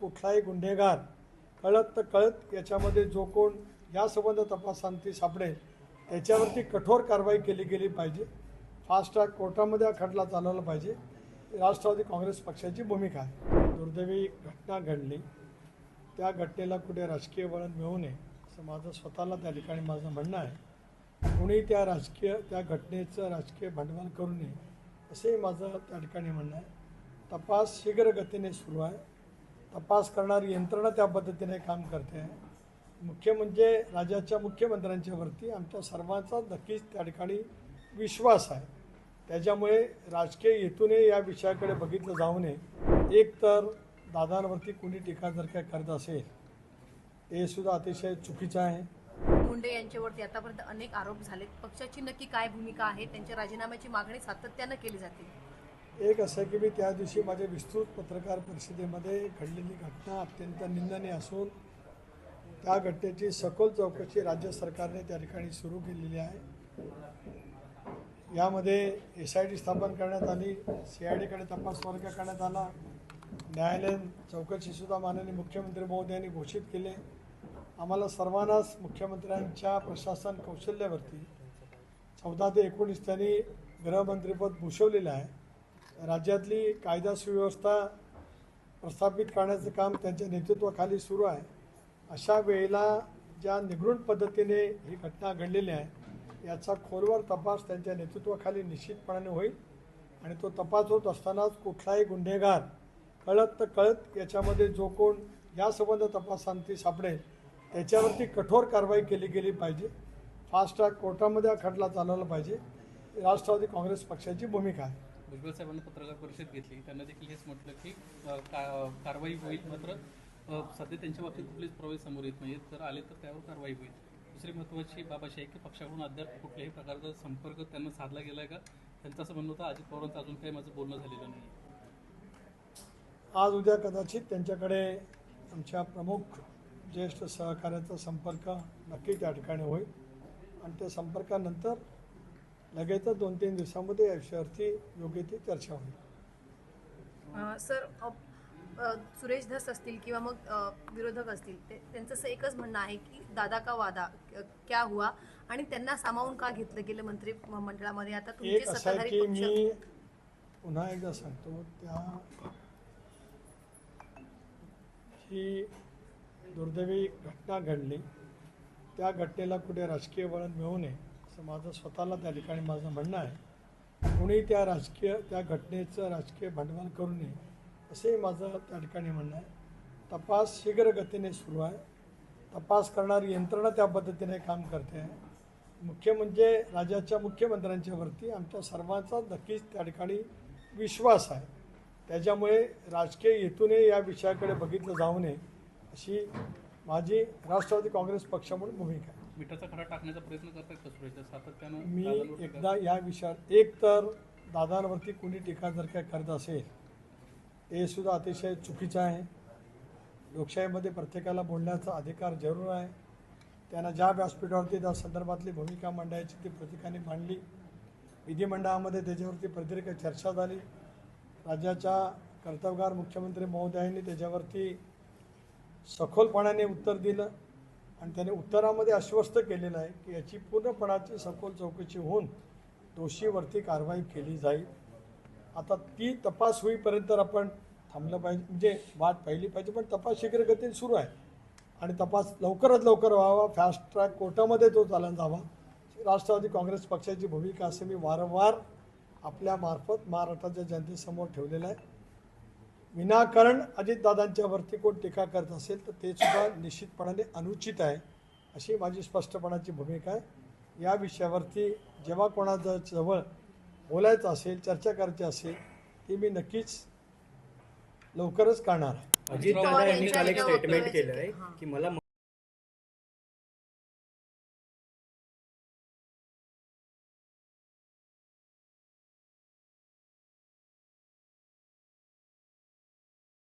कुठलाही गुन्हेगार कळत तर कळत याच्यामध्ये जो कोण यासंबंध तपासांती सापडेल त्याच्यावरती कठोर कारवाई केली गेली पाहिजे. फास्ट ट्रॅक कोर्टामध्ये हा खटला चालवला पाहिजे. राष्ट्रवादी काँग्रेस पक्षाची भूमिका आहे. दुर्दैवी घटना घडली, त्या घटनेला कुठे राजकीय वळण मिळू नये असं माझं स्वतःला त्या ठिकाणी माझं म्हणणं आहे. कोणी त्या घटनेचं राजकीय भांडवल करू नये असंही माझं त्या ठिकाणी म्हणणं आहे. तपास शीघ्र गतीने सुरू आहे. तपास करणारी यंत्रणा त्या पद्धतीने काम करते आहे. मुख्य म्हणजे राज्याच्या मुख्यमंत्र्यांच्यावरती आमच्या सर्वांचा नक्कीच त्या ठिकाणी विश्वास आहे. त्याच्यामुळे राजकीय हेतूने या विषयाकडे बघितलं जाऊ नये. एक तर दादांवरती कुणी टीका जर काय करत असेल ते सुद्धा अतिशय चुकीचं आहे. मुंडे यांच्यावरती आतापर्यंत अनेक आरोप झालेत. पक्षाची नक्की काय भूमिका आहे? त्यांच्या राजीनाम्याची मागणी सातत्यानं केली जाते. एक असं की मी त्या दिवशी माझ्या विस्तृत पत्रकार परिषदेमध्ये घडलेली घटना अत्यंत निंदनीय असून त्या घटनेची सखोल चौकशी राज्य सरकारने त्या ठिकाणी सुरू केलेली आहे. यामध्ये SIT स्थापन करण्यात आली, CIDकडे तपास वर्ग करण्यात आला, न्यायालयीन चौकशीसुद्धा माननीय मुख्यमंत्री महोदयांनी घोषित केले. आम्हाला सर्वांनाच मुख्यमंत्र्यांच्या प्रशासन कौशल्यावरती 14 ते 19 त्यांनी गृहमंत्रीपद भूषवलेलं आहे. राज्यातली कायदा सुव्यवस्था प्रस्थापित करण्याचं काम त्यांच्या नेतृत्वाखाली सुरू आहे. अशा वेळेला ज्या निगृढ पद्धतीने ही घटना घडलेली आहे याचा खोलवर तपास त्यांच्या नेतृत्वाखाली निश्चितपणाने होईल आणि तो तपास होत असतानाच कुठलाही गुन्हेगार कळत तर कळत याच्यामध्ये जो कोण यासंबंध तपासांती सापडेल त्याच्यावरती कठोर कारवाई केली गेली पाहिजे. फास्ट ट्रॅक कोर्टामध्ये हा खटला चालवला पाहिजे. राष्ट्रवादी काँग्रेस पक्षाची भूमिका आहे. भुजबळ साहेबांनी पत्रकार परिषद घेतली, त्यांना देखील हेच म्हटलं की कारवाई होईल, मात्र सध्या त्यांच्या बाबतीत कुठलेच पुरावे समोर येत नाहीत, जर आले तर त्यावर कारवाई होईल. दुसरी महत्त्वाची बाब अशी आहे की पक्षाकडून अद्याप कुठल्याही प्रकारचा संपर्क त्यांना साधला गेला आहे का? त्यांचं असं म्हणणं होतं अजित पवारांचं अजून काही माझं बोलणं झालेलं नाही. आज उद्या कदाचित त्यांच्याकडे आमच्या प्रमुख ज्येष्ठ सहकार्याचा संपर्क नक्की त्या ठिकाणी होईल आणि त्या संपर्कानंतर लगेचच 2-3 दिवसामध्ये या विषयावरती योग्य ती चर्चा होईल. सर, सुरेश धस असतील किंवा मग विरोधक असतील, त्यांचं असं एकच म्हणणं आहे की दादा का वादा क्या हुआ आणि त्यांना सामावून का घेतलं गेलं मंत्रिमंडळामध्ये. आता तुमचे एक असं आहे की सत्ताधारी मी पुन्हा एकदा सांगतो, ही दुर्दैवी घटना घडली, त्या घटनेला कुठे राजकीय वळण मिळू नये असं माझं स्वतःला त्या ठिकाणी माझं म्हणणं आहे. कोणी त्या घटनेचं राजकीय भांडवल करू नये असंही माझं त्या ठिकाणी म्हणणं आहे. तपास शीघ्र गतीने सुरू आहे. तपास करणारी यंत्रणा त्या पद्धतीने काम करते आहे. मुख्य म्हणजे राज्याच्या मुख्यमंत्र्यांच्यावरती आमच्या सर्वांचा नक्कीच त्या ठिकाणी विश्वास आहे. त्याच्यामुळे राजकीय हेतूने या विषयाकडे बघितलं जाऊ नये अशी माझी राष्ट्रवादी काँग्रेस पक्ष म्हणून भूमिका आहे. मिठाचा खडा टाकण्याचा प्रयत्न करतात का सुरेश सातत्यानं? मी एकदा या विषयावर एक तर दादांवरती कुणी टीका जर काय करत असेल ते सुद्धा अतिशय चुकीचं आहे. लोकशाहीमध्ये प्रत्येकाला बोलण्याचा अधिकार जरूर आहे. त्यांना ज्या व्यासपीठावरती त्या संदर्भातली भूमिका मांडायची ती प्रत्येकाने मांडली. विधिमंडळामध्ये त्याच्यावरती प्रत्येक चर्चा झाली. राज्याच्या कर्तव्यगार मुख्यमंत्री महोदयांनी त्याच्यावरती सखोलपणाने उत्तर दिलं आणि त्याने उत्तरामध्ये आश्वस्त केलेलं आहे की याची पूर्णपणाची सखोल चौकशी होऊन दोषीवरती कारवाई केली जाईल. आता ती तपास होईपर्यंत आपण थांबलं पाहिजे, म्हणजे वाट पाहिली पाहिजे, पण तपास शीघ्र गतीने सुरू आहे आणि तपास लवकरात लवकर व्हावा. फास्ट ट्रॅक कोर्टामध्ये तो चालत जावा. राष्ट्रवादी काँग्रेस पक्षाची भूमिका असं मी वारंवार आपल्या मार्फत महाराष्ट्राच्या जनतेसमोर ठेवलेलं आहे. विनाकारण अजितदादांच्यावरती कोण टीका करत असेल तर ते सुद्धा निश्चितपणाने अनुचित आहे अशी माझी स्पष्टपणाची भूमिका आहे. या विषयावरती जेव्हा कोणाच्या जवळ बोलायचं असेल, चर्चा करायची असेल ती मी नक्कीच लवकरच करणार आहे. अजित दादा यांनी काल एक स्टेटमेंट केलं आहे की मला